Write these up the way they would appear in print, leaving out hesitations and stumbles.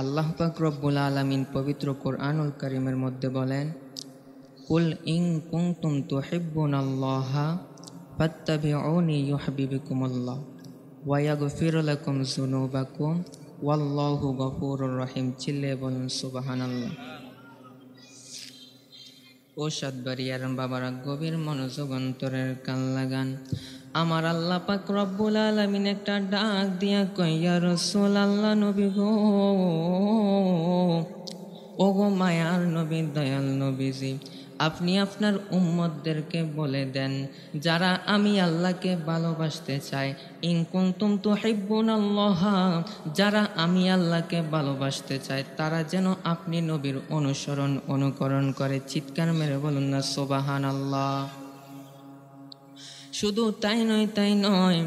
আল্লাহ পাক রব্বুল আলামিন পবিত্র কোরআনুল কারীমের মধ্যে বলেন, কুল ইন কুনতুম তুহিব্বুনাল্লাহা ফাত্তাবিউনি ইউহিব্বুকুমুল্লাহ ওয়া ইয়াগফির লাকুম যুনুবাকুম ওয়াল্লাহু গফুরুর রহিম। চিল্লে বলুন সুবহানাল্লাহ। ও সাতবাড়িয়ার বাবারা, গভীর মনোযোগ অন্তরের কান লাগান। আমার আল্লাহ পাক রব্বুল আলামিন একটা ডাক দিয়া কয়, ইয়া রাসূলুল্লাহ, নবী গো, ও গো মায়ার নবী, দয়াল নবীজি, আপনি আপনার উম্মতদেরকে বলে দেন, যারা আমি আল্লাহকে ভালোবাসতে চাই, ইন কুনতুম তুহিব্বুনাল্লাহা, যারা আমি আল্লাহকে ভালোবাসতে চাই, তারা যেন আপনি নবীর অনুকরণ করে। চিৎকার মেরে বলুন না সুবহানাল্লাহ। শুধু তাই নয়,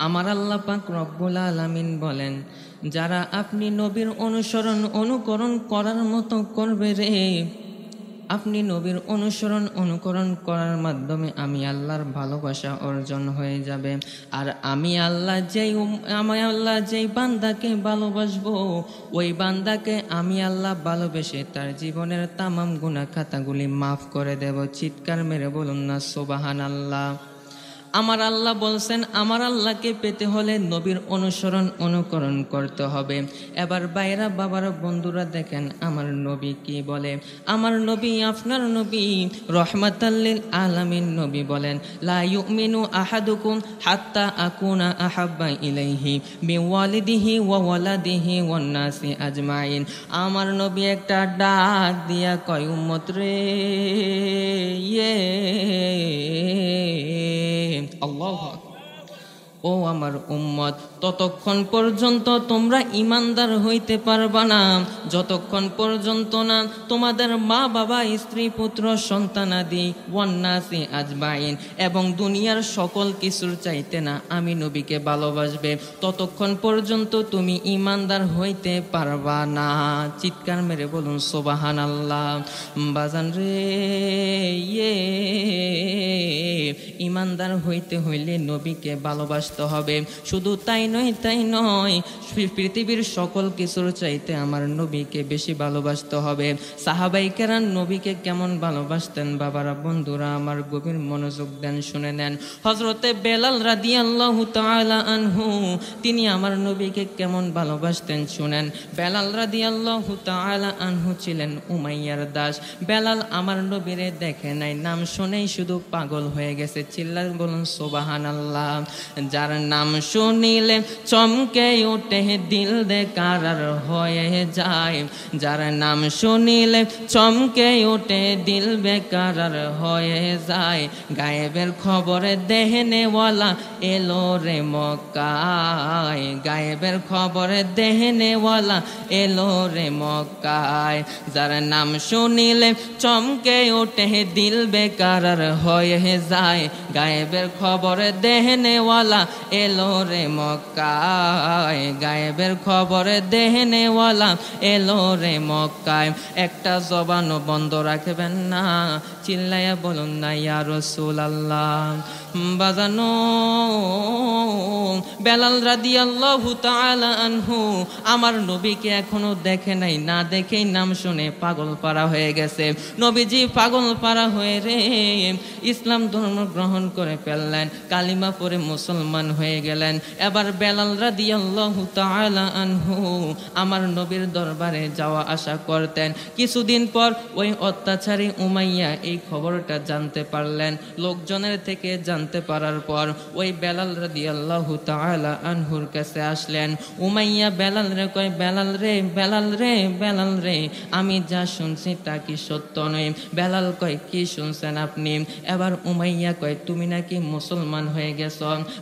আমার আল্লাহ পাক রব্বুল আলামিন বলেন, যারা আপনি নবীর অনুকরণ করার মতো করবে রে, আপনি নবীর অনুকরণ করার মাধ্যমে আমি আল্লাহর ভালোবাসা অর্জন হয়ে যাবে। আর আমি আল্লাহ যেই বান্দাকে ভালোবাসবো, ওই বান্দাকে আমি আল্লাহ ভালোবেসে তার জীবনের তামাম গুনাহ খাতাগুলি মাফ করে দেব। চিৎকার মেরে বলুন না সুবহানাল্লাহ। আমার আল্লাহ বলছেন, আমার আল্লাহকে পেতে হলে নবীর অনুকরণ করতে হবে। এবার বাইরা বাবারা বন্ধুরা দেখেন আমার নবী কি বলে। আমার নবী, আপনার নবী রহমাতাল লিল আলামিন নবী বলেন, লা ইউমিনু আহাদুকুম হাত্তা আকুনা আহাব্বা ইলাইহি মিন ওয়ালিদিহি ওয়া ওয়ালাদিহি ওয়ান নাসি আজমাইন। আমার নবী একটা ডাক দিয়া কয়, উম্মত রে, আল্লাহু আকবার, ও আমার উম্মত, ততক্ষণ পর্যন্ত তোমরা ইমানদার হইতে পারবা না যতক্ষণ পর্যন্ত না তোমাদের মা বাবা, স্ত্রী, পুত্র, সন্তানাদি, ওয়ান্নাসি আজমাইন, এবং দুনিয়ার সকল কিছুর চাইতে না আমি নবীকে ভালোবাসবে, ততক্ষণ পর্যন্ত তুমি ইমানদার হইতে পারবা না। চিৎকার মেরে বলুন সুবহানাল্লাহ। বাজান রে, ইমানদার হইতে হইলে নবীকে ভালোবাসতে হবে। শুধু তাই নয়, পৃথিবীর সকল কিছুর চাইতে আমার নবীকে বেশি ভালোবাসতে হবে। সাহাবায়ে কেরাম নবীকে কেমন ভালোবাসতেন বাবারা, বন্ধুরা আমার, গভীর মনোযোগ দেন, শুনে নেন। হযরতে বেলাল রাদিয়াল্লাহু তাআলা আনহু, তিনি আমার নবীকে কেমন ভালোবাসতেন শুনেন। বেলাল রাদিয়াল্লাহু তাআলা আনহু ছিলেন উমাইয়ার দাস। বেলাল আমার নবীরে দেখে নাই, নাম শুনেই শুধু পাগল হয়ে গেছে। চিল্লায় বলুন সুবহানাল্লাহ। যার নাম শুনিলে চমকে ওঠে দিল বেকারার হয়ে যায়, যার নাম শুনিলে চমকে ওঠে দিল বেকারার হয়ে যায়, গায়েবের খবরে দেহনেওয়ালা এলো রে মক্কায়, গায়েবের খবরে দেহনেওয়ালা এলো রে মক্কায়, যার নাম শুনিলে চমকে ওঠে দিল বেকারার হয়ে যায়, গায়েবের খবরে দেহনেওয়ালা এলো রে মক্কায়, গায়েবের খবরে দেহনেওয়ালা এলো রে মক্কায়। একটা জবানও বন্ধ রাখবেন না, চিল্লাইয়া বলুন না ইয়া রাসূলুল্লাহ। বাজানো, বেলাল রাদিয়াল্লাহু তাআলা আনহু আমার নবীকে এখনো দেখে নাই, না দেখেই নাম শুনে পাগল পারা হয়ে গেছে। নবীজি পাগল পারা হয়ে রে ইসলাম ধর্ম গ্রহণ করে ফেললেন, কালিমা পড়ে মুসলমান হয়ে গেলেন। এবার বেলাল রাদিয়াল্লাহু তাআলা আনহু আমার নবীর দরবারে যাওয়া আসা করতেন। কিছুদিন পর ওই অত্যাচারী উমাইয়া এই খবরটা জানতে পারলেন। লোকজনের থেকে জানতে পারার পর ওই বেলাল রাদিয়াল্লাহু তাআলা আনহুর কাছে আসলেন। উমাইয়া বেলাল রে কয়, বেলাল রে, আমি যা শুনছি তা কি সত্য নয়? বেলাল কয়, কি শুনছেন আপনি? এবার উমাইয়া কয়, তুমি নাকি মুসলমান হয়ে গেছ?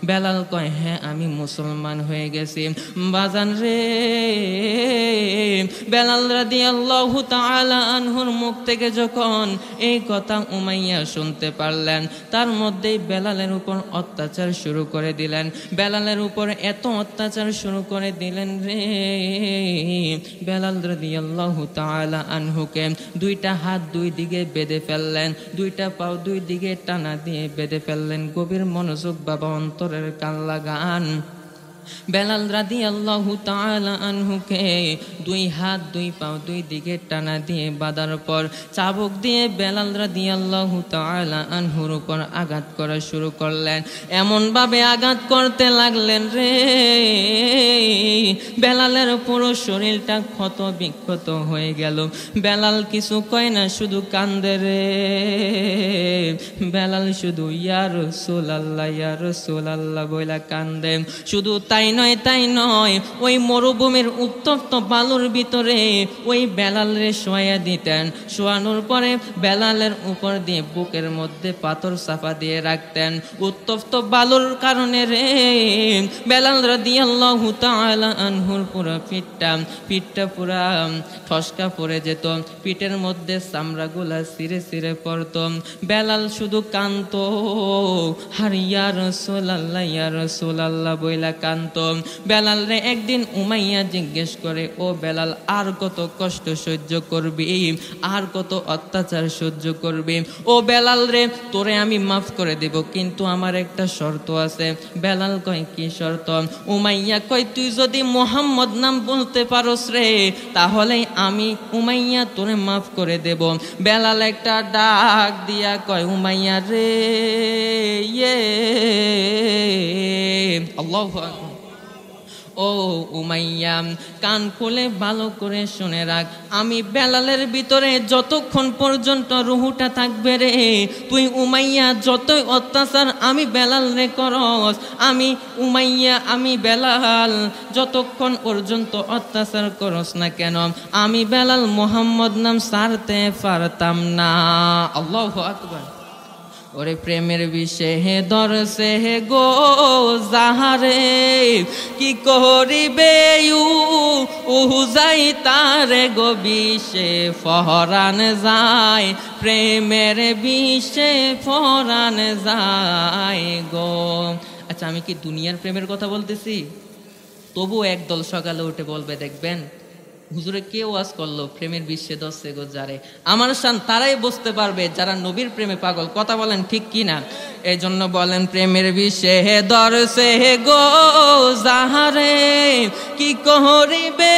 বেলাল কয়, হ্যাঁ আমি মুসলমান হয়ে গেছি। বাজান রে, বেলাল রাদিয়াল্লাহু তাআলা আনহুর মুখ থেকে যখন এই কথা উমাইয়া শুনতে পারলেন, তার মধ্যেই বেলালের উপর অত্যাচার শুরু করে দিলেন। বেলালের উপর এত অত্যাচার শুরু করে দিলেন রে, বেলাল রাদিয়াল্লাহু তাআলা আনহুকে দুইটা হাত দুই দিকে বেঁধে ফেললেন, দুইটা পাও দুই দিকে টানা দিয়ে বেঁধে ফেললেন। গভীর মনোযোগ বাবা, অন্তরের কান লাগান। বেলাল রাদিয়াল্লাহু তাআলা আনহুকে দুই হাত দুই পাও দুই দিকে টানা দিয়ে বাঁধার পর চাবুক দিয়ে বেলাল রাদিয়াল্লাহু তাআলা আনহুর উপর আঘাত করা শুরু করলেন। এমনভাবে আঘাত করতে লাগলেন রে, বেলালের পুরো শরীরটা ক্ষত বিক্ষত হয়ে গেল। বেলাল কিছু কয় না, শুধু কান্দে রে। বেলাল শুধু ইয়া রাসূলুল্লাহ ইয়া রাসূলুল্লাহ বইলা কান্দে। শুধু তাই নয়, ওই মরুভূমির উত্তপ্ত বালুর ভিতরে ওই বেলালের শোয়া দিতেন। শোয়ানোর পরে বেলালের উপর দিয়ে বুকের মধ্যে পাথর চাপা দিয়ে রাখতেন। উত্তপ্ত বালুর কারণে রে বেলাল রাদিয়াল্লাহু তাআলা আনহুর পুরো পিঠটা পুরা ঠসকা পড়ে যেত, পিঠের মধ্যে চামড়াগুলা ছিঁড়ে ছিঁড়ে পড়তো। বেলাল শুধু কাঁদতো আর ইয়া রাসূলুল্লাহ ইয়া রাসূলুল্লাহ বইলা কাঁদতো। বেলাল রে একদিন উমাইয়া জিজ্ঞেস করে, ও বেলাল আর কত কষ্ট সহ্য করবি, আর কত অত্যাচার সহ্য করবি? ও বেলাল রে তোরে আমি মাফ করে দেব, কিন্তু আমার একটা শর্ত আছে। বেলাল কয়, কি শর্ত? উমাইয়া কয়, তুই যদি মোহাম্মদ নাম বলতে পারোস রে, তাহলে আমি উমাইয়া তোরে মাফ করে দেব। বেলাল একটা ডাক দিয়া কয়, উমাইয়া রে, আল্লাহু আকবার। ও উমাইয়া, কান খুলে ভালো করে শুনে রাখ, আমি বেলালের ভিতরে যতক্ষণ পর্যন্ত রুহুটা থাকবে রে, তুই উমাইয়া যতই অত্যাচার আমি বেলাল রে করস, আমি উমাইয়া আমি বেলাল যতক্ষণ পর্যন্ত অত্যাচার করস না কেন, আমি বেলাল মোহাম্মদ নাম ছাড়তে পারতাম না। আল্লাহু আকবার। ওরে প্রেমের বিষে হে দরসে হে গো যাহারে, কি করিবে যাই তারে গো বিষে ফহরান যায়, প্রেমের বিষে ফহরান যায় গো। আচ্ছা, আমি কি দুনিয়ার প্রেমের কথা বলতেছি? তবু একদল সকালে উঠে বলবে, দেখবেন হুজুরে কে ওয়াজ করলো প্রেমের বিশ্বে দশে গো যারে। আমার শান তারাই বুঝতে পারবে যারা নবীর প্রেমে পাগল। কথা বলেন ঠিক কিনা? এই জন্য বলেন, প্রেমের বিশ্বে হে দরসে হে গো যাহারে, কি করিবে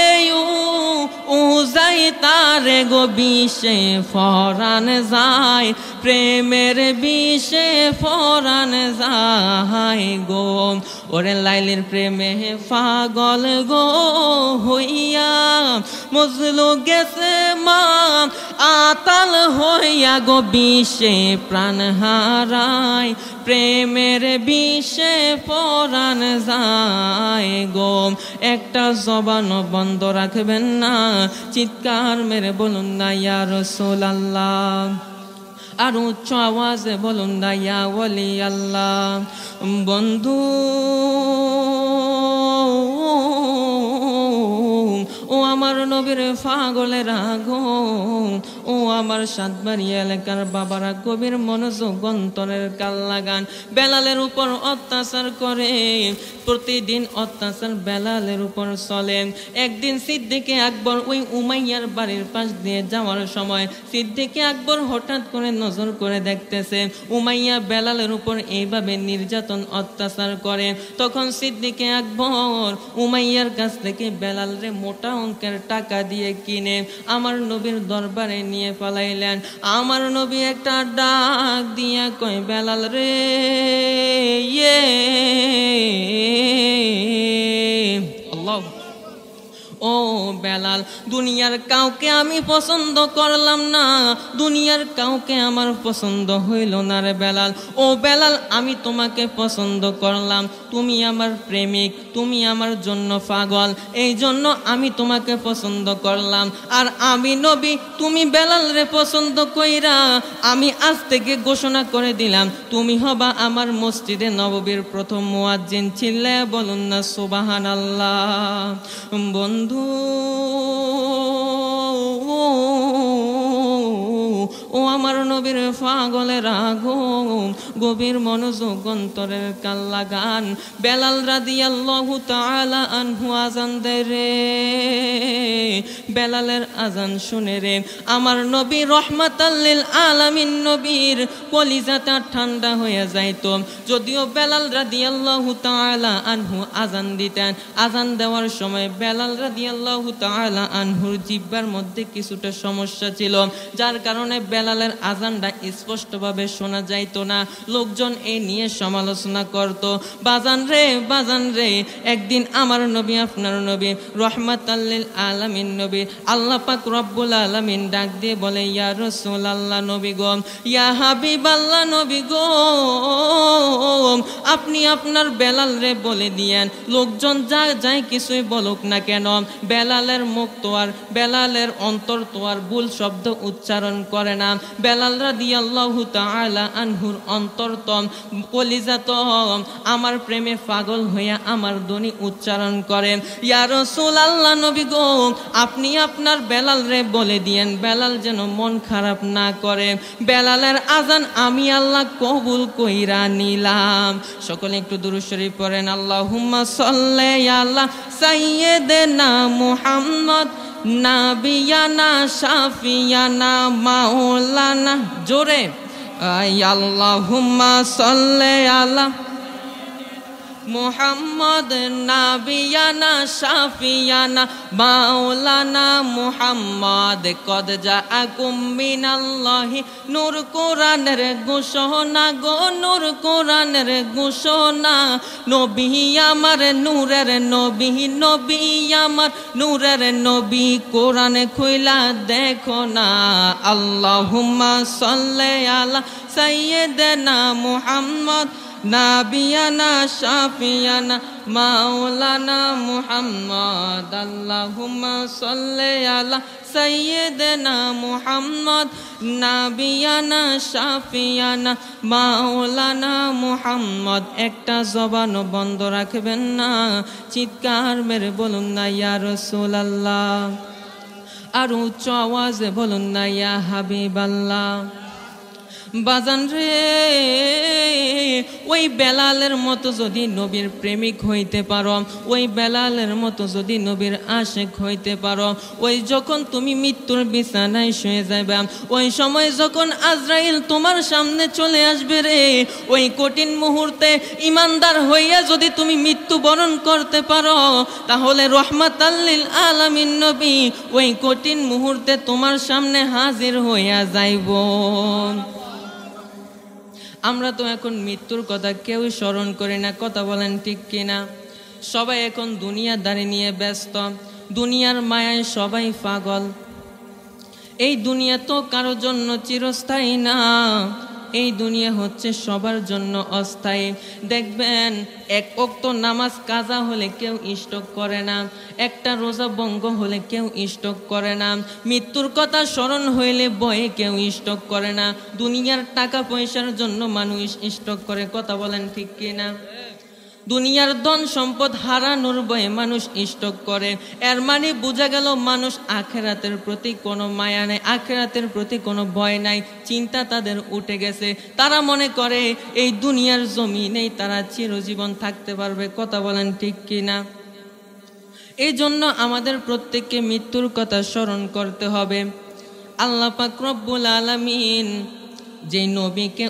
যাই তারে গো বিষে ফরান যায়, প্রেমের বিষে ফরান যায় গো। ওরে লাইলের প্রেমে পাগল গো হইয়া মজলু গেছে মা আতাল হইয়া গো বিষে প্রাণ হারায়, প্রেমের বিষে পরাণ যায় গো। একটা জবান বন্ধ রাখবেন না, চিৎকার মেরে বলুন না ইয়া রাসূলুল্লাহ, আর উচ্চ আওয়াজে বলুন না ইয়া ওয়ালি আল্লাহ। বন্ধু ও আমার নবীর পাগলেরা গো, ও আমার সাতবাড়ি এলাকার বাবারা, কবির মনোযোগ অন্তরের কাল লাগান। বেলালের উপর অত্যাচার করে, প্রতিদিন অত্যাচার বেলালের উপর চলে। একদিন সিদ্দিকে আকবর ওই উমাইয়ার বাড়ির পাশ দিয়ে যাওয়ার সময় সিদ্দিকে আকবর হঠাৎ করে নজর করে দেখতেছে উমাইয়া বেলালের উপর এইভাবে নির্যাতন অত্যাচার করে। তখন সিদ্দিকে আকবর উমাইয়ার কাছ থেকে বেলাল রে মোটা অঙ্কের টাকা দিয়ে কিনে আমার নবীর দরবারে নিয়ে পালাইলেন। আমার নবী একটা ডাক দিয়া কয়, বেলাল রে, আল্লাহ, ও বেলাল, দুনিয়ার কাউকে আমি পছন্দ করলাম না, দুনিয়ার কাউকে আমার পছন্দ হইল না রে বেলাল। ও বেলাল, আমি তোমাকে পছন্দ করলাম, তুমি আমার প্রেমিক, তুমি আমার জন্য পাগল, এই জন্য আমি তোমাকে পছন্দ করলাম। আর আমি নবী, তুমি বেলাল রে পছন্দ কইরা আমি আজ থেকে ঘোষণা করে দিলাম, তুমি হবা আমার মসজিদে নববীর প্রথম মুয়াজ্জিন। ছিলে বলুন না সুবহানাল্লাহ। বন্ধু ও আমার নবীর পাগলেরা গো, গভীর মনোযোগ অন্তরের কান লাগান। বেলাল রাদিয়াল্লাহু তাআলা আনহু আযান দেয় রে, বেলালের আযান শুনে রে আমার নবী রহমাতাল লিল আলামিন নবীর কলিজাটা ঠান্ডা হয়ে যাইত। যদিও বেলাল রাদিয়াল্লাহু তাআলা আনহু আযান দিতেন, আযান দেওয়ার সময় বেলাল রাদিয়াল্লাহু তাআলা আনহুর জিহ্বার মধ্যে কিছুটা সমস্যা ছিল, যার কারণে বেলালের আযানটা স্পষ্টভাবে শোনা যাইত না। লোকজন এই নিয়ে সমালোচনা করত। বাজান রে, একদিন আমার নবী আপনার নবী রহমাতাল লিল আলামিন নবী আল্লাহ পাক রব্বুল আলামিন ডাক দিয়ে বলে, ইয়া রাসূলুল্লাহ নবী গো, ইয়া হাবিবাল্লাহ নবী গো, আপনি আপনার বেলাল রে বলে দিয়েন, লোকজন যা যাই কিছুই বলুক না কেন, বেলালের মুখ তো আর বেলালের অন্তর তো আর ভুল শব্দ উচ্চারণ করে না। বেলাল রাদিয়াল্লাহু তাআলা আনহুর অন্তর তো কলিজা তো আমার প্রেমে পাগল হইয়া আমার ধ্বনি উচ্চারণ করেন। ইয়া রাসূলুল্লাহ নবী গো, আপনি আপনার বেলাল রে বলে দিয়েন, বেলাল যেন মন খারাপ না করে, বেলালের আযান আমি আল্লাহ কবুল কইরা নিলাম। সকলে একটু দুরূদ শরীফ পড়েন, আল্লাহুম্মা সাল্লি আলা সাইয়্যিদিনা মুহাম্মদ নাবিয়ানা শাফিয়ানা মাওলানা। জোরে আল্লাহুম্মা সাল্লি আলা মুহাম্মদ নাবিয়ানা শাফিয়ানা মাওলানা মুহাম্মদ কদ জাআকুম মিনাল্লাহি নূর কোরআনের ঘোষণা গো, নূর কোরআনের ঘোষণা, নবী আমার নূরের নবী, নবী আমার নূরের নবী, কোরআনে খুইলা দেখো না। আল্লাহুম্মা সাল্লি আলা সাইয়্যিদিনা মুহাম্মদ নাবিয়ানা শাফিয়ানা মাওলানা মুহাম্মদ। আল্লাহুম্মা সাল্লি আলা সাইয়্যিদিনা মুহাম্মদ নাবিয়ানা শাফিয়ানা মাওলানা মুহাম্মদ। একটা জবানও বন্ধ রাখবেন না, চিৎকার মেরে বলুন না ইয়া রাসূলুল্লাহ, আর উচ্চ আওয়াজে বলুন না ইয়া হাবিবাল্লাহ। বাজান রে, ওই বেলালের মতো যদি নবীর প্রেমিক হইতে পারো, ওই বেলালের মতো যদি নবীর আশিক হইতে পারো, ওই যখন তুমি মৃত্যুর বিছানায় শুয়ে যাবে, ওই সময় যখন আজরাইল তোমার সামনে চলে আসবে রে, ওই কঠিন মুহূর্তে ইমানদার হইয়া যদি তুমি মৃত্যুবরণ করতে পারো, তাহলে রহমাতাল লিল আলামিন নবী ওই কঠিন মুহূর্তে তোমার সামনে হাজির হইয়া যাইব। আমরা তো এখন মৃত্যুর কথা কেউ স্মরণ করি না, কথা বলেন ঠিক কিনা? সবাই এখন দুনিয়াদারি নিয়ে ব্যস্ত, দুনিয়ার মায়ায় সবাই পাগল। এই দুনিয়া তো কারো জন্য চিরস্থায়ী না, এই দুনিয়া হচ্ছে সবার জন্য অস্থায়ী। দেখবেন এক ওয়াক্ত নামাজ কাজা হলে কেউ স্টক করে না, একটা রোজা ভঙ্গ হলে কেউ স্টক করে না, মৃত্যুর কথা স্মরণ হইলে ভয়ে কেউ স্টক করে না। দুনিয়ার টাকা পয়সার জন্য মানুষ স্টক করে, কথা বলেন ঠিক কিনা? দুনিয়ার ধন সম্পদ হারানোর ভয়ে মানুষ স্টক করে। এর মানে বোঝা গেল মানুষ আখিরাতের প্রতি কোনো মায়া নেই, আখিরাতের প্রতি কোনো ভয় নাই, চিন্তা তাদের উঠে গেছে। তারা মনে করে এই দুনিয়ার জমিনেই তারা চিরজীবন থাকতে পারবে, কথা বলেন ঠিক কিনা? এই জন্য আমাদের প্রত্যেককে মৃত্যুর কথা স্মরণ করতে হবে। আল্লাহ পাক রব্বুল আলামিন যে নবীকে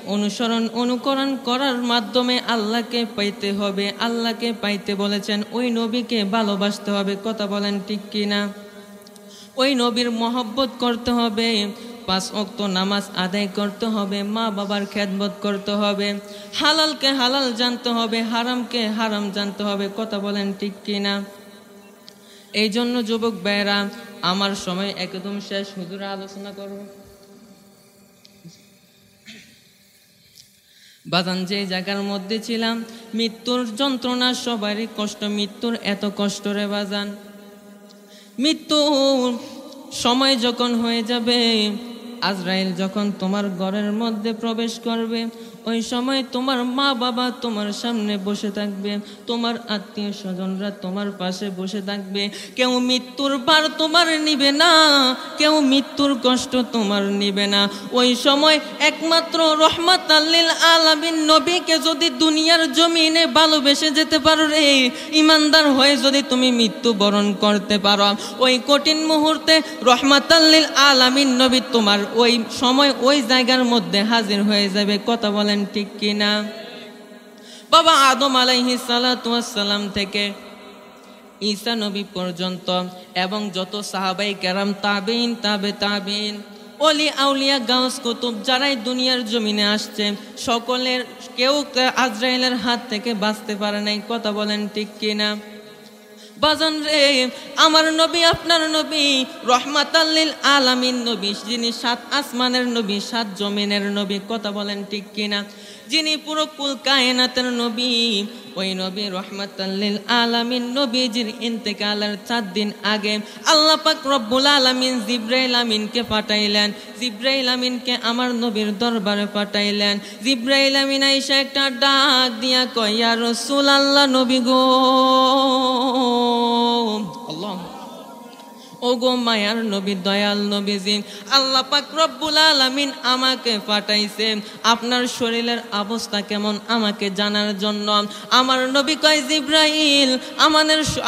অনুকরণ করার মাধ্যমে আল্লাহকে পাইতে হবে, আল্লাহকে পাইতে বলেছেন, ওই নবীকে ভালোবাসতে হবে, কথা বলেন ঠিক কিনা? ওই নবীর মহব্বত করতে হবে, 5 ওয়াক্ত নামাজ আদায় করতে হবে, মা বাবার খেদমত করতে হবে, হালালকে হালাল জানতে হবে, হারামকে হারাম জানতে হবে, কথা বলেন ঠিক কিনা? এই জন্য যুবক ভাইরা, আমার সময় একদম শেষ, হুজুর আলোচনা করব। বাজান যে জায়গার মধ্যে ছিলাম, মৃত্যুর যন্ত্রণা সবারই কষ্ট, মৃত্যুর এত কষ্ট রে বাজান। মৃত্যুর সময় যখন হয়ে যাবে, আজরাইল যখন তোমার ঘরের মধ্যে প্রবেশ করবে, ওই সময় তোমার মা বাবা তোমার সামনে বসে থাকবে, তোমার আত্মীয় স্বজনরা তোমার পাশে বসে থাকবে। কেউ মৃত্যুর ভার তোমার নিবে না, কেউ মৃত্যুর কষ্ট তোমার নিবে না। ওই সময় একমাত্র রহমত রহমাতাল লিল আলামিন নবীকে যদি দুনিয়ার জমিনে ভালোবেসে যেতে পারো রে, ইমানদার হয়ে যদি তুমি মৃত্যুবরণ করতে পারো, ওই কঠিন মুহূর্তে রহমাতাল লিল আলামিন নবী তোমার ওই সময় ওই জায়গার মধ্যে হাজির হয়ে যাবে। কথা বলেন ঠিক কিনা? বাবা আদম আলাইহিস সালাতু ওয়াস সালাম থেকে ঈসা নবী পর্যন্ত এবং যত সাহাবায়ে কেরাম, তাবেঈন, তাবেঈন, ওলি আউলিয়া, গাউস কুতুব যারাই দুনিয়ার জমিনে আসছে, সকলের কেউ আজরাইলের হাত থেকে বাঁচতে পারে নাই। কথা বলেন ঠিক কিনা? বাজান রে, আমার নবী, আপনার নবী রহমাতাল লিল আলামিন নবী, যিনি 7 আসমানের নবী, 7 জমিনের নবী। কথা বলেন ঠিক কিনা? যিনি পুরো কুল কায়নাতের নবী, ওই নবী রহমাতাল লিল আলামিন নবীজির ইন্তেকালের 4 দিন আগে আল্লাহ পাক রব্বুল আলামিন জিবরাইল আমিনকে পাঠাইলেন। জিবরাইল আমিনকে আমার নবীর দরবারে পাঠাইলেন। জিবরাইল আমিন আইসা একটা ডাক দিয়া কয়, ইয়া রাসূলুল্লাহ, নবী গো, আল্লাহ, ও গো মায়ার নবী, দয়াল নবীজি, আল্লাহ পাক রব্বুল আলামিন আমাকে পাঠাইছে আপনার শরীরের অবস্থা কেমন আমাকে জানার জন্য। আমার নবী কয়, জিবরাইল,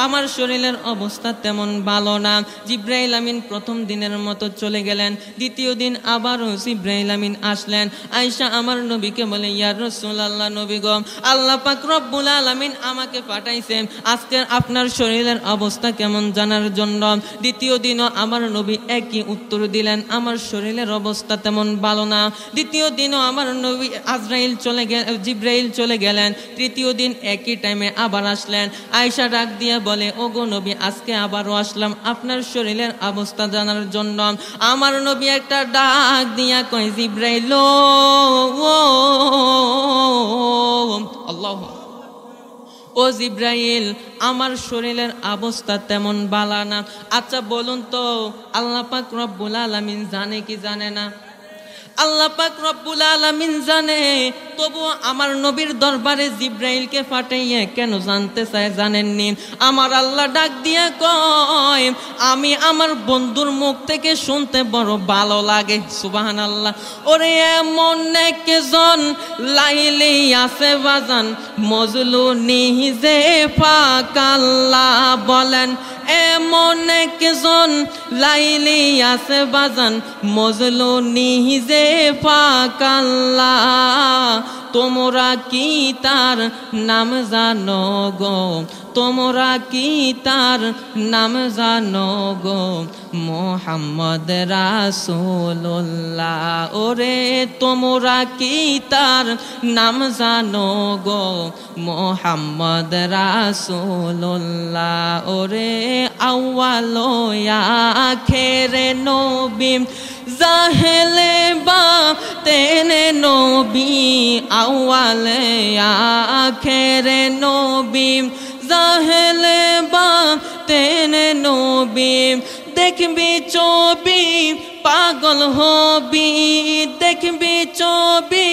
আমার শরীরের অবস্থা তেমন ভালো না। জিবরাইল আমিন প্রথম দিনের মতো চলে গেলেন। দ্বিতীয় দিন আবারও জিবরাইল আমিন আসলেন। আয়েশা আমার নবীকে বলে, ইয়া রাসূলুল্লাহ, নবী গো, আল্লাহ পাক রব্বুল আলামিন আমাকে পাঠাইছে আজকে আপনার শরীরের অবস্থা কেমন জানার জন্য। দ্বিতীয় দিনও আমার নবী একই উত্তর দিলেন, আমার শরীরের অবস্থা তেমন ভালো না। দ্বিতীয় দিনও আমার নবী জিবরাইল চলে গেলেন। তৃতীয় দিন একই টাইমে আবার আসলেন। আয়েশা ডাক দিয়ে বলে, ও গো নবী, আজকে আবারও আসলাম আপনার শরীরের অবস্থা জানার জন্য। আমার নবী একটা ডাক দিয়া কয়, জিবরাইল, আল্লাহু, ও জিবরাইল, আমার শরীরের অবস্থা তেমন ভালো না। আচ্ছা বলুন তো, আল্লাহ পাক রব্বুল আলামিন জানে কি জানে না? আল্লাহ পাক রব্বুল আলামিন জানে, তবু আমার নবীর দরবারে জিবরাইলকে পাঠাইয়ে কেন জানতে চায় জানেননি? আমার আল্লাহ ডাক দিয়ে কয়, আমি আমার বন্ধুর মুখ থেকে শুনতে বড় ভালো লাগে। সুবহানাল্লাহ। ওরে এমন একজন লাইলি আছে বাজান, মজলুনি যে ফাকাল্লাহ, বলেন এমন একজন লাইলি আছে বাজান, মজলুনি যে ফাকাল্লাহ, তোমরা কি তার নাম জানো গো? তোমরা কি তার নাম জানো গো? মুহাম্মদ রাসূলুল্লাহ। ওরে তোমরা কি তার নাম জানো গো? মুহাম্মদ রাসূলুল্লাহ। ওরে আউয়াল আখেরে নবী, জাহেলে বাতেনে নবী, আউয়ালে আখেরে নবী, জাহেলে বাতেনে নবী, দেখবি ছবি পাগল হবি, দেখবি ছবি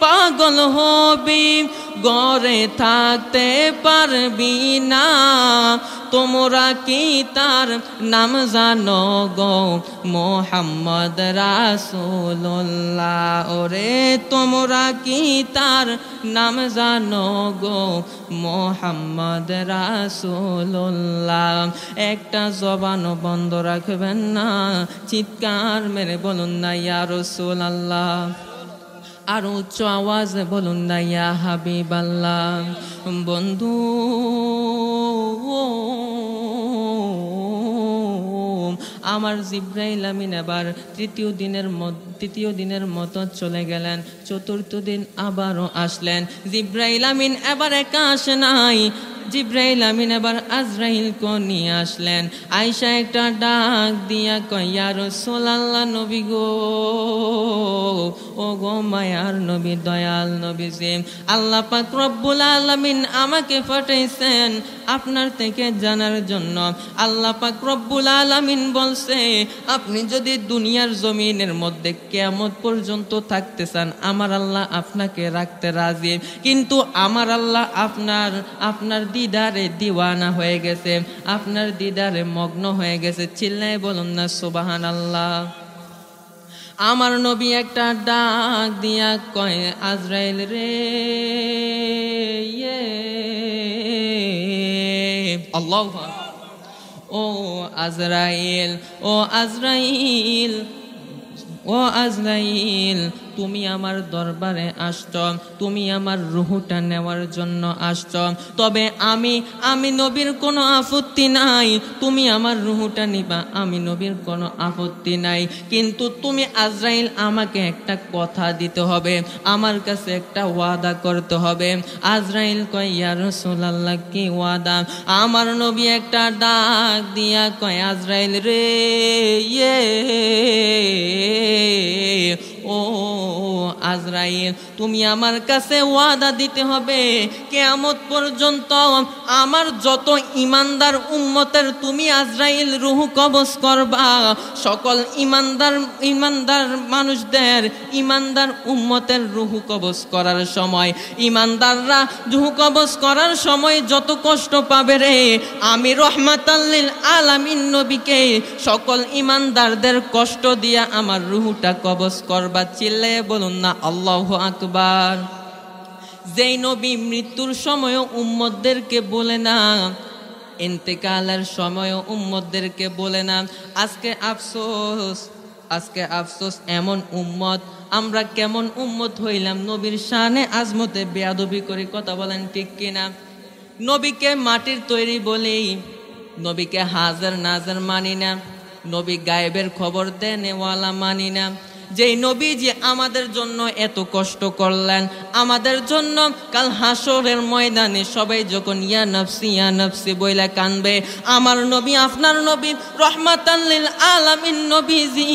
পাগল হবি, ঘরে থাকতে পারবি না। তোমরা কি তার নাম জানো গো? মুহাম্মদ রাসূলুল্লাহ। ওরে তোমরা কি তার নাম জানো গো? মুহাম্মদ রাসূলুল্লাহ। একটা জবান বন্ধ রাখবেন না, চিৎকার মেরে বলুন না ইয়া রাসূলুল্লাহ। আর উচ্চ আওয়াজে বলুন না ইয়া হাবিবাল্লাহ। বন্ধু, আমার জিবরাইল আমিন এবার তৃতীয় দিনের মতো চলে গেলেন। চতুর্থ দিন আবারও আসলেন। জিবরাইল আমিন এবার একা আসে নাই, জিবরাইল আমিন এবার আজরাইলকে নিয়ে আসলেন। আয়েশা একটা ডাক দিয়া কয়, ইয়া রাসূলুল্লাহ, নবী গো, ও গো মায়ার নবী, দয়াল নবীজি, আল্লাহ পাক রব্বুল আলামিন আমাকে পাঠাইছেন আপনার থেকে জানার জন্য। আল্লাহ পাক রব্বুল আলামিন বলছে, আপনি যদি দুনিয়ার জমিনের মধ্যে কিয়ামত পর্যন্ত থাকতে চান, আমার আল্লাহ আপনাকে রাখতে রাজি, কিন্তু আমার আল্লাহ আপনার দিদারে দিওয়ানা হয়ে গেছে, আপনার দিদারে মগ্ন হয়ে গেছে। চিল্লায় বলুন না সুবহানাল্লাহ। আমার নবী একটা ডাক দিয়া কয়, আজরাইল রে, আল্লাহু আকবার, ও আজরাইল, ও আজরাইল, ও আজরাইল, তুমি আমার দরবারে আসছ, তুমি আমার রুহটা নেওয়ার জন্য আসছ। তবে আমি নবীর কোনো আপত্তি নাই, তুমি আমার রুহটা নিবা, আমি নবীর কোনো আপত্তি নাই। কিন্তু তুমি আজরাইল আমাকে একটা কথা দিতে হবে, আমার কাছে একটা ওয়াদা করতে হবে। আজরাইল কয়, ইয়া রাসূলুল্লাহ, কি ওয়াদা? আমার নবী একটা ডাক দিয়া কয়, আজরাইল রে, ও আজরাইল, তুমি আমার কাছে ওয়াদা দিতে হবে, কিয়ামত পর্যন্ত আমার যত ঈমানদার উম্মতের তুমি আজরাইল রূহ কবজ করবা, সকল ঈমানদার মানুষদের, ঈমানদার উম্মতের রূহ কবজ করার সময়, ঈমানদাররা রূহ কবজ করার সময় যত কষ্ট পাবে রে, আমি রহমাতাল লিল আলামিন নবীকে সকল ঈমানদারদের কষ্ট দিয়া আমার রূহটা কবজ করবা। চিল্লে বলুন না আল্লাহু আকবার। যেই নবী মৃত্যুর সময় উম্মতদেরকে বলে না, ইন্তেকালের সময় উম্মতদেরকে বলে না। আজকে আফসোস এমন উম্মত, আমরা কেমন উম্মত হইলাম, নবীর শানে আজমতে বেয়াদবি করে কথা বলেন ঠিক কিনা? নবীকে মাটির তৈরি বলি, নবীকে হাজার নাজার মানি না, নবী গায়েবের খবর দেনেওয়ালা মানি না। যেই নবী যে আমাদের জন্য এত কষ্ট করলেন, আমাদের জন্য কাল হাসরের ময়দানে সবাই যখন ইয়া নফসি বইলা কানবে, আমার নবী, আপনার নবী রহমাতাল লিল আলামিন নবীজি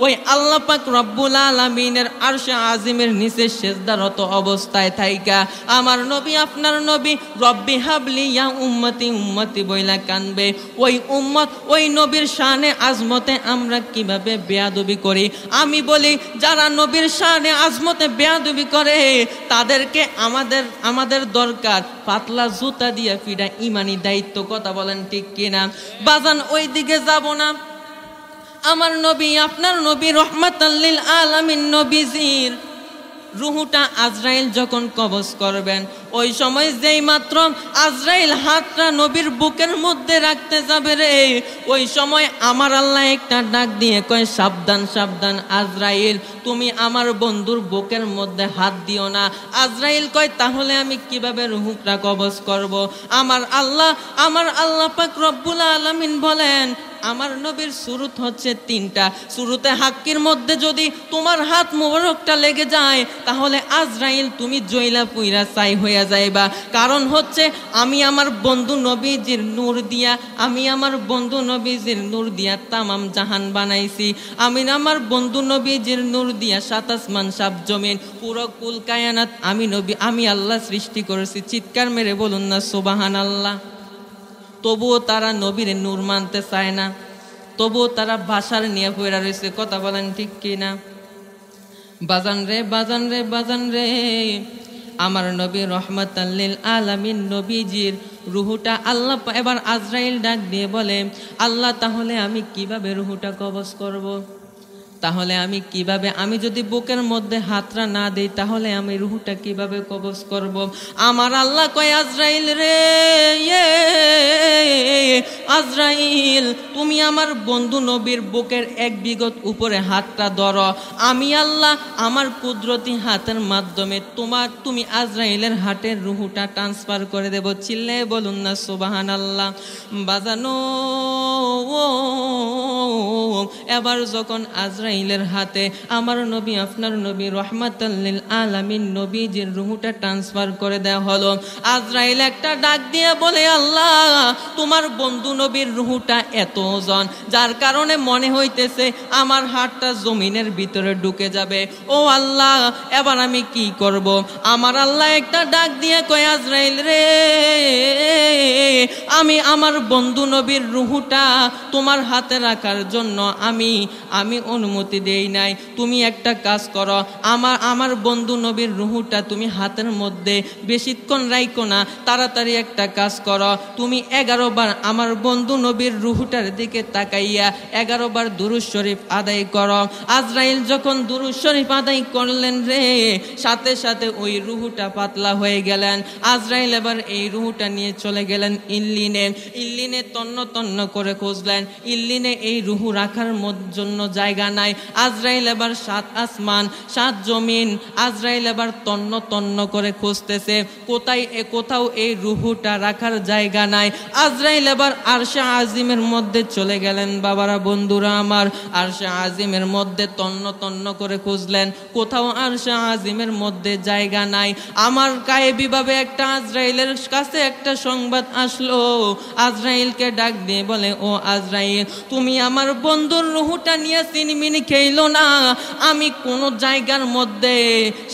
ওই আল্লাহ পাক রব্বুল আলামিনের আরশে আজিমের নিচে সিজদারত অবস্থায় থাইকা আমার নবী, আপনার নবী রব্বি হাবলি ইয়া উম্মতি বইলা কানবে। ওই উম্মত, ওই নবীর শানে আজমতে আমরা কিভাবে বেয়াদবি করি? আমি বলি, যারা নবীর শানে আজমতে বেয়াদবি করে তাদেরকে আমাদের দরকার পাতলা জুতা দিয়ে ফিরা ইমানি দায়িত্ব। কথা বলেন ঠিক কিনা? বাজান ওই দিকে যাব না। আমার নবী, আপনার নবী রহমাতাল লিল আলামিন নবীজির রুহুটা আজরাইল যখন কবজ করবেন, ওই সময় যেই মাত্র আজরাইল হাতটা নবীর বুকের মধ্যে রাখতে যাবে রে, ওই সময় আমার আল্লাহ একটা ডাক দিয়ে কয়, সাবধান সাবধান আজরাইল, তুমি আমার বন্ধুর বুকের মধ্যে হাত দিও না। আজরাইল কয়, তাহলে আমি কিভাবে রুহুটা কবজ করব? আমার আল্লাহ পাক রব্বুল আলামিন বলেন, আমার নবীর সুরুত হচ্ছে 3টা। সুরুতে হাক্কির মধ্যে যদি তোমার হাত মোবারকটা লেগে যায়, তাহলে আজরাইল তুমি জয়লা পুইরা ছাই হইয়া যাইবা। কারণ হচ্ছে আমি আমার বন্ধু নবীজির নূর দিয়া তামাম জাহান বানাইছি। আমি আমার বন্ধু নবীজির নূর দিয়া 7 আসমান 7 জমিন পুরো কুল কায়নাত আমি আল্লাহ সৃষ্টি করেছি। চিৎকার মেরে বলুন না সুবহানাল্লাহ। তবুও তারা নবীর নূর মানতে চায় না, তবুও তারা ভাষার নিয়ে পড়া রয়েছে। কথা বলেন ঠিক কিনা? বাজান রে, আমার নবী রহমাতাল লিল আলামিন নবীজির রুহুটা আল্লাহ, এবার আজরাইল ডাক দিয়ে বলে, আল্লাহ, তাহলে আমি কিভাবে রুহুটা কবজ করব? তাহলে আমি যদি বুকের মধ্যে হাতটা না দেই, তাহলে আমি রুহুটা কিভাবে কবজ করব? আমার আল্লাহ কয়, আজরাইল রে, আজরাইল, তুমি আমার বন্ধু নবীর বুকের 1 বিঘত উপরে হাতটা ধরো। আমি আল্লাহ আমার কুদরতি হাতের মাধ্যমে তুমি আজরাইলের হাতের রুহুটা ট্রান্সফার করে দেব। চিল্লে বলুন না সুবহানাল্লাহ। বাজানো এবার যখন আজরাইলের হাতে আমার নবী, আপনার নবী রহমাতাল লিল আলামিন নবীজির রুহুটা ট্রান্সফার করে দেওয়া হলো, আজরাইল একটা ডাক দিয়ে বলে, আল্লাহ, তোমার বন্ধু নবীর রুহুটা এত ওজন, যার কারণে মনে হইতেছে আমার হাতটা জমিনের ভিতরে ঢুকে যাবে। ও আল্লাহ, এবার আমি কি করব? আমার আল্লাহ একটা ডাক দিয়ে কয়, আজরাইল রে, আমি আমার বন্ধু নবীর রুহুটা তোমার হাতে রাখার জন্য আমি অনুমতি দেই নাই। তুমি একটা কাজ করো, আমার বন্ধু নবীর রুহুটা তুমি হাতের মধ্যে বেশিক্ষণ রাইখো না, তাড়াতাড়ি একটা কাজ করো, তুমি 11 বার আমার বন্ধু নবীর রুহ রুহটার দিকে তাকাইয়া 11 বার দুরূদ শরীফ আদায় করো। আজরাইল যখন দুরূদ শরীফ আদায় করলেন রে, সাথে সাথে ওই রুহটা পাতলা হয়ে গেলেন। আজরাইল এবার এই রুহটা নিয়ে চলে গেলেন ইল্লিনে। ইল্লিনে তন্ন তন্ন করে খুঁজলেন, ইল্লিনে এই রুহু রাখার জন্য জায়গা নাই। আজরাইল এবার 7 আসমান 7 জমিন আজরাইল এবার তন্ন তন্ন করে খুঁজতেছে, কোথাও এই রুহুটা রাখার জায়গা নাই। আজরাইল এবার আরশে আজিমের মধ্যে চলে গেলেন। বাবারা, বন্ধুরা আমার, আরশে আজিমের মধ্যে তন্ন তন্ন করে খুঁজলেন, কোথাও আরশে আজিমের মধ্যে জায়গা নাই। আমার গায়েবী ভাবে একটা আজরাইলের কাছে একটা সংবাদ আসলো। আজরাইলকে ডাক দিয়ে বলে, ও আজরাইল, তুমি আমার বন্ধুর রুহুটা নিয়ে সিনিমিনি খেইলো না। আমি কোন জায়গার মধ্যে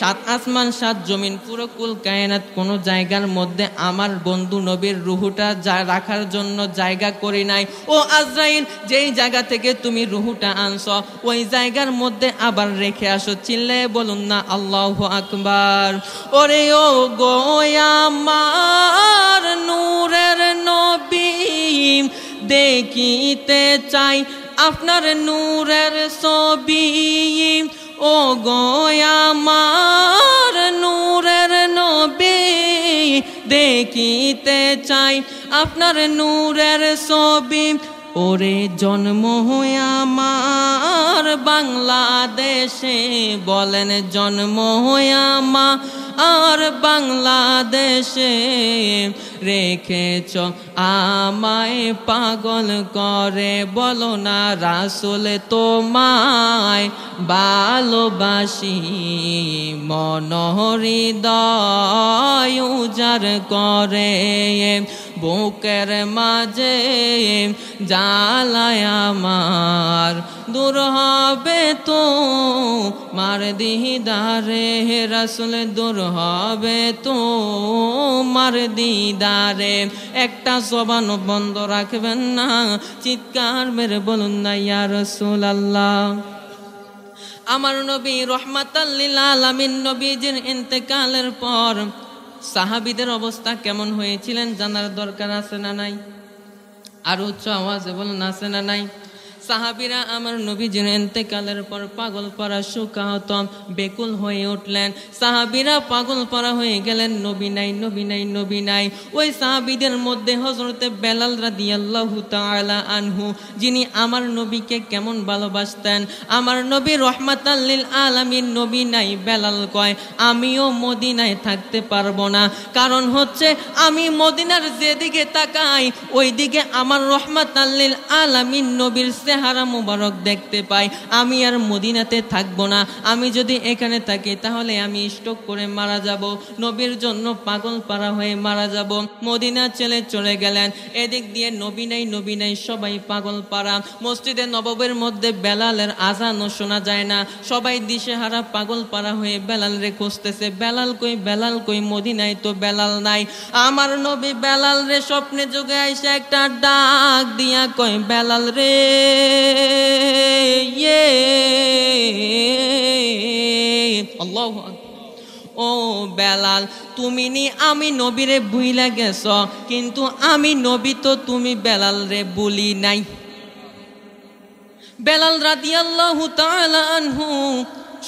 7 আসমান 7 জমিন পুরো কুল কায়নাত কোন জায়গার মধ্যে আমার বন্ধু নবীর রুহুটা রাখার জন্য জায়গা করি নাই। ও আজরাইল, যেই জায়গা থেকে তুমি রুহুটা আনছো ওই জায়গার মধ্যে আবার রেখে আসো। চিল্লায়ে বলুন না আল্লাহু আকবার। ওরে ও গো আমার নূরের নবী, দেখিতে চাই আপনার নূরের ছবি। ও গো আমার নূরের নবী, দেখিতে চাই আপনার নূরের ছবি। ওরে জন্ম হয়ে আমার বাংলাদেশে, বলেন জন্ম হয়ে আমার বাংলাদেশে, রেখেছ আমায় পাগল করে। বলো না রাসূল তোমায় ভালোবাসি, মন হৃদয় উজাড় করে। বুকের মাঝে জ্বালায় আমার, দূর হবে তো মার দিদারে। রাসূল দূর হবে তো মার দিদারে। একটা জবান বন্ধ রাখবেন না, চিৎকার মেরে বলুন না ইয়া রাসূলুল্লাহ। আমার নবী রহমাতাল লিল আলামিন নবীজির ইন্তেকালের পর সাহাবীদের অবস্থা কেমন হয়েছিলেন জানার দরকার আছে না নাই? আর উচ্চ আওয়াজে বলুন, আছে না নাই? সাহাবীরা আমার নবীজির ইন্তেকালের পর পাগল পারা শোকাহত বেকুল হয়ে উঠলেন। সাহাবীরা পাগল পারা হয়ে গেলেন, নবী নাই, নবী নাই, নবী নাই। ওই সাহাবীদের মধ্যে হযরতে বেলাল রাদিয়াল্লাহু তাআলা আনহু, যিনি আমার নবীকে কেমন ভালোবাসতেন। আমার নবী রহমাতাল লিল আলামিন, নবী নাই। বেলাল কয়, আমিও মদিনায় থাকতে পারবো না, কারণ হচ্ছে আমি মদিনার যেদিকে তাকাই ওই দিকে আমার রহমাতাল লিল আলামিন নবীর চেহারা মুবারক দেখতে পাই। আমি আর মদিনাতে থাকবো না। আমি যদি এখানে থাকি তাহলে আমি স্ট্রোক করে মারা যাব, নবীর জন্য পাগল পারা হয়ে মারা যাব। মদিনা ছেড়ে চলে গেলেন। এদিক দিয়ে নবী নাই, নবী নাই, সবাই পাগল পারা। মসজিদে নববীর মধ্যে বেলালের আজানও শোনা যায় না। সবাই দিশেহারা পাগল পারা হয়ে বেলাল রে খুঁজতেছে। বেলাল কই, বেলাল কই? মদিনায় তো বেলাল নাই। আমার নবী বেলাল রে স্বপ্নে যোগে আইসা একটা ডাক দিয়া কয়, বেলাল রে, আল্লাহু আকবার। ও বেলাল, তুমি নি আমি নবীরে ভুইলা গেছ, কিন্তু আমি নবী তো তুমি বেলাল রে বলি নাই। বেলাল রাদিয়াল্লাহু তাআলা আনহু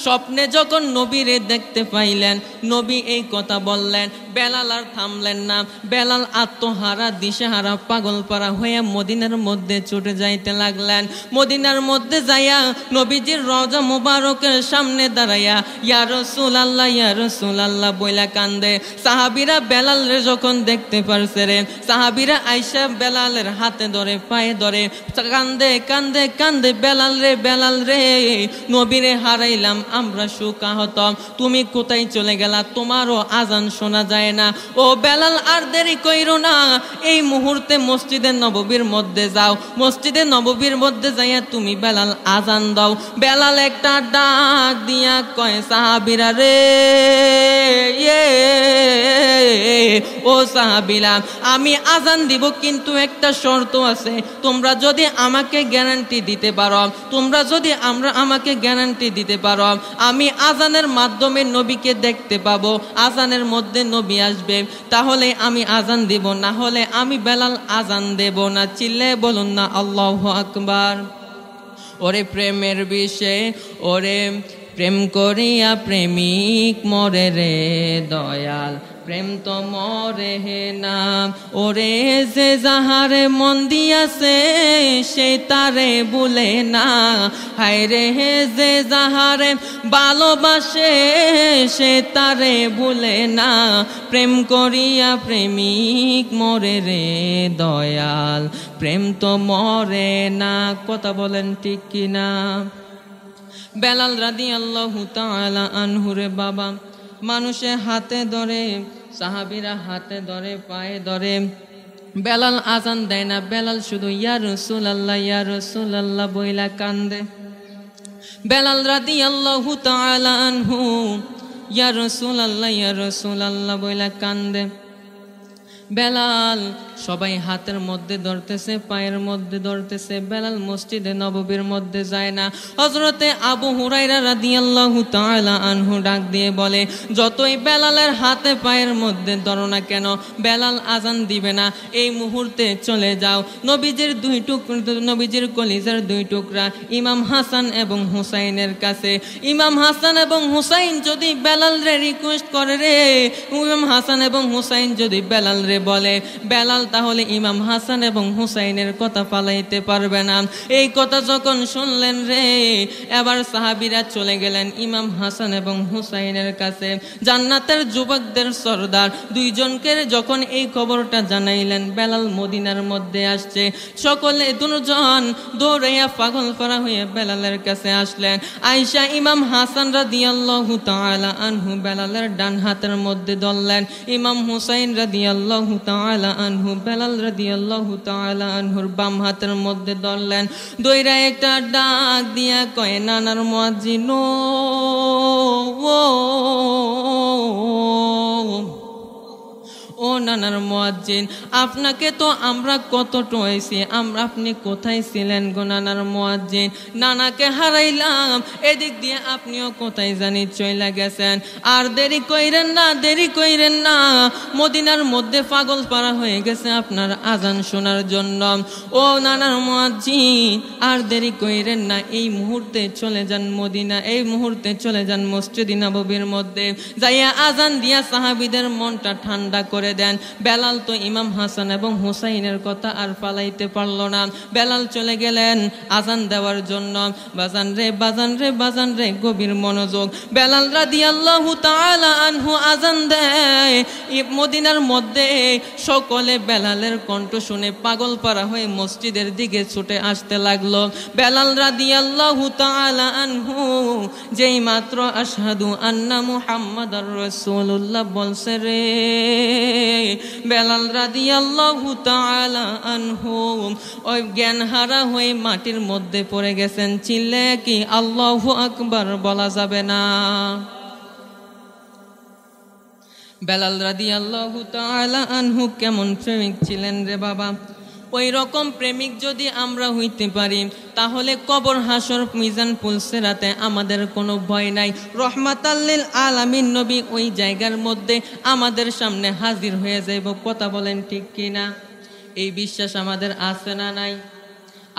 স্বপ্নে যখন নবীরে দেখতে পাইলেন, নবী এই কথা বললেন, বেলাল আর থামলেন না। বেলাল আত্মহারা দিশেহারা পাগল পারা হয়ে মদিনার মধ্যে ছুটে যাইতে লাগলেন। মদিনার মধ্যে যাইয়া নবীজির রওজা মুবারকের সামনে দাঁড়াইয়া ইয়া রাসূলুল্লাহ, ইয়া রাসূলুল্লাহ বইলা কান্দে। সাহাবীরা বেলালরে যখন দেখতে পারছে রে, সাহাবীরা আয়েশা বেলালের হাতে ধরে পায়ে ধরে কান্দে কান্দে কান্দে, বেলাল রে, বেলাল রে, নবীরে হারাইলাম, আমরা শোকাহত, তুমি কোথায় চলে গেলা? তোমারও আজান শোনা যায় না। ও বেলাল, আর দেরি কইরো না, এই মুহূর্তে মসজিদে নববীর মধ্যে যাও। মসজিদে নববীর মধ্যে যাইয়া তুমি বেলাল আজান দাও। বেলাল একটা ডাক দিয়া কয়, সাহাবীরা রে, ও সাহাবীরা, আমি আজান দিব, কিন্তু একটা শর্ত আছে। তোমরা যদি আমাকে গ্যারান্টি দিতে পারো, তোমরা যদি আমাকে গ্যারান্টি দিতে পারো আমি আজানের মাধ্যমে নবীকে দেখতে পাবো, আজানের মধ্যে নবী আসবে, তাহলে আমি আজান দিব, না হলে আমি বেলাল আজান দেব না। চিল্লে বলুন না আল্লাহু আকবার। ওরে প্রেমের বিষয়ে, ওরে প্রেম করিয়া প্রেমিক মরে রে দয়াল, প্রেম তো মরে হে না। ওরে যে যাহারে মন দিয়াছে সে তারে ভুলে না, হায় রে যে যাহারে ভালোবাসে সে তারে ভুলে না, প্রেম করিয়া প্রেমিক মরে রে দয়াল, প্রেম তো মরে না। কথা বলেন ঠিক কিনা? বেলাল রাদিয়াল্লাহু তাআলা আনহু রে বাবা, মানুষে হাতে ধরে, সাহাবীরা হাতে ধরে, পায়ে ধরে, বেলাল আজান দেয় না, বেলাল শুধু ইয়া রাসূলুল্লাহ ইয়া রাসূলুল্লাহ বইলা কান্দে। বেলাল রাদিয়াল্লাহু তাআলা আনহু ইয়া রাসূলুল্লাহ বইলা কান্দে। বেলাল সবাই হাতের মধ্যে ধরতেছে, পায়ের মধ্যে ধরতেছে। বেলাল মসজিদে নববীর মধ্যে যায় না। হযরতে আবু হুরায়রা রাদিয়াল্লাহু তাআলা আনহু ডাক দিয়ে বলে, যতই বেলালের হাতে পায়ের মধ্যে ধরো না কেন, বেলাল আজান দিবে না, এই মুহূর্তে চলে যাও নবীজির দুই টুকরা, নবীজির কলিজার দুই টুকরা ইমাম হাসান এবং হুসাইনের কাছে। ইমাম হাসান এবং হুসাইন যদি বেলাল রে রিকোয়েস্ট করে রে, ইমাম হাসান এবং হুসাইন যদি বেলাল রে বলে, বেলাল তাহলে ইমাম হাসান এবং হুসাইনের কথা পালাইতে পারবে না। এই কথা যখন শুনলেন রে, এবার সাহাবীরা চলে গেলেন ইমাম হাসান এবং হুসাইনের কাছে। জান্নাতের যুবকদের সরদার দুইজনকে যখন এই খবরটা জানাইলেন বেলাল মদিনার মধ্যে আসছে, সকলে দুজন দৌড়াইয়া পাগল করা হয়ে বেলালের কাছে আসলেন। আয়েশা ইমাম হাসান রাদিয়াল্লাহু তাআলা আনহু বেলালের ডান হাতের মধ্যে ধরলেন, ইমাম হুসাইন রাদিয়াল্লাহু তাআলা আনহু বেলাল রাদিয়াল্লাহু তাআলা আনহুর বাম হাতের মধ্যে ধরলেন। দইরা একটা ডাক দিয়া কয়, নানার মুয়াজ্জিন ও নানার মুয়াজ্জিন, আপনাকে তো আমরা কত টোয়াইছি, আপনি কোথায় ছিলেন গো নানার মুয়াজ্জিন? নানাকে হারাইলাম, এদিক দিয়ে আপনিও কোথায় জানি চইলা গেছেন। আর দেরি কইরেন না, দেরি কইরেন না, মদিনার মধ্যে পাগল পারা হয়ে গেছে আপনার আজান শোনার জন্য। ও নানার মুয়াজ্জিন, আর দেরি কইরেন না, এই মুহূর্তে চলে যান মদিনা, এই মুহূর্তে চলে যান মসজিদে নববীর মধ্যে, যাইয়া আজান দিয়া সাহাবীদের মনটা ঠান্ডা করে দেন। বেলাল তো ইমাম হাসান এবং হুসাইনের কথা আর পালাইতে পারল না। বেলাল চলে গেলেন আজান দেওয়ার জন্য। বাজান রে বাজান রে বাজান রে, গভীর মনোযোগ। বেলাল রাদিয়াল্লাহু তাআলা আনহু আজান দেয় মদিনার মধ্যে। সকলে বেলালের কণ্ঠ শুনে পাগল পারা হয়ে মসজিদের দিকে ছুটে আসতে লাগলো। বেলাল রাদিয়াল্লাহু তাআলা আনহু যেই মাত্র আশহাদু আন্না মুহাম্মাদার রাসূলুল্লাহ বলছে রে, বেলাল রাদিয়াল্লাহু তাআলা আনহু ওই জ্ঞান হারা হয়ে মাটির মধ্যে পড়ে গেছেন। চিল্লে কি আল্লাহু আকবার বলা যাবে না? বেলাল রাদিয়াল্লাহু তাআলা আনহু কেমন প্রেমিক ছিলেন রে বাবা! ওই রকম প্রেমিক যদি আমরা হইতে পারি, তাহলে কবর হাসর মিজান পুলসিরাতে আমাদের কোনো ভয় নাই। রহমাতাল লিল আলামিন নবী ওই জায়গার মধ্যে আমাদের সামনে হাজির হয়ে যাইব। কথা বলেন ঠিক কিনা? এই বিশ্বাস আমাদের আছে না নাই?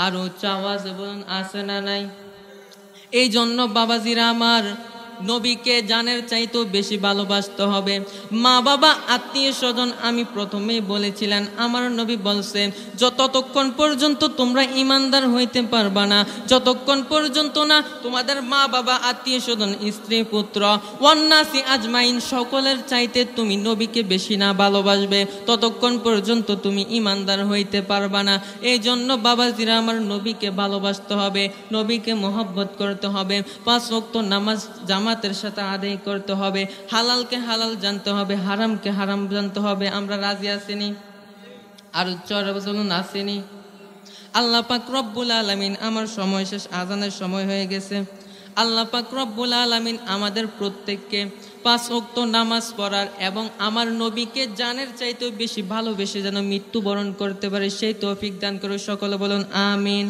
আর উচ্চ আওয়াজে বলুন, আছে না নাই? এই জন্য বাবাজিরা আমার, নবীকে জানের চাইতেও বেশি ভালোবাসতে হবে। মা বাবা আত্মীয় স্বজন, আমি প্রথমেই বলেছিলাম, আমার নবী বলছেন যতক্ষণ পর্যন্ত তোমরা ইমানদার হইতে পারবা না, যতক্ষণ পর্যন্ত না তোমাদের মা বাবা আত্মীয় স্বজন স্ত্রী পুত্র ওয়ান্নাসি আজমাইন সকলের চাইতে তুমি নবীকে বেশি না ভালোবাসবে, ততক্ষণ পর্যন্ত তুমি ইমানদার হইতে পারবা না। এই জন্য বাবাজিরা আমার, নবীকে ভালোবাসতে হবে, নবীকে মহব্বত করতে হবে, 5 ওয়াক্ত নামাজ জামাতের সাথে আদায় করতে হবে, হালালকে হালাল জানতে হবে, হারামকে হারাম জানতে হবে। আমরা রাজি আছিনি? আর চরবজলন আসেনি? আল্লাহ পাক রব্বুল আলামিন, আমার সময় শেষ, আজানের সময় হয়ে গেছে। আল্লাহ পাক রব্বুল আলামিন আমাদের প্রত্যেককে 5 ওয়াক্ত নামাজ পড়ার এবং আমার নবীকে জানের চাইতেও বেশি ভালোবেসে যেন মৃত্যুবরণ করতে পারে সেই তৌফিক দান করে। সকলে বলুন আমিন।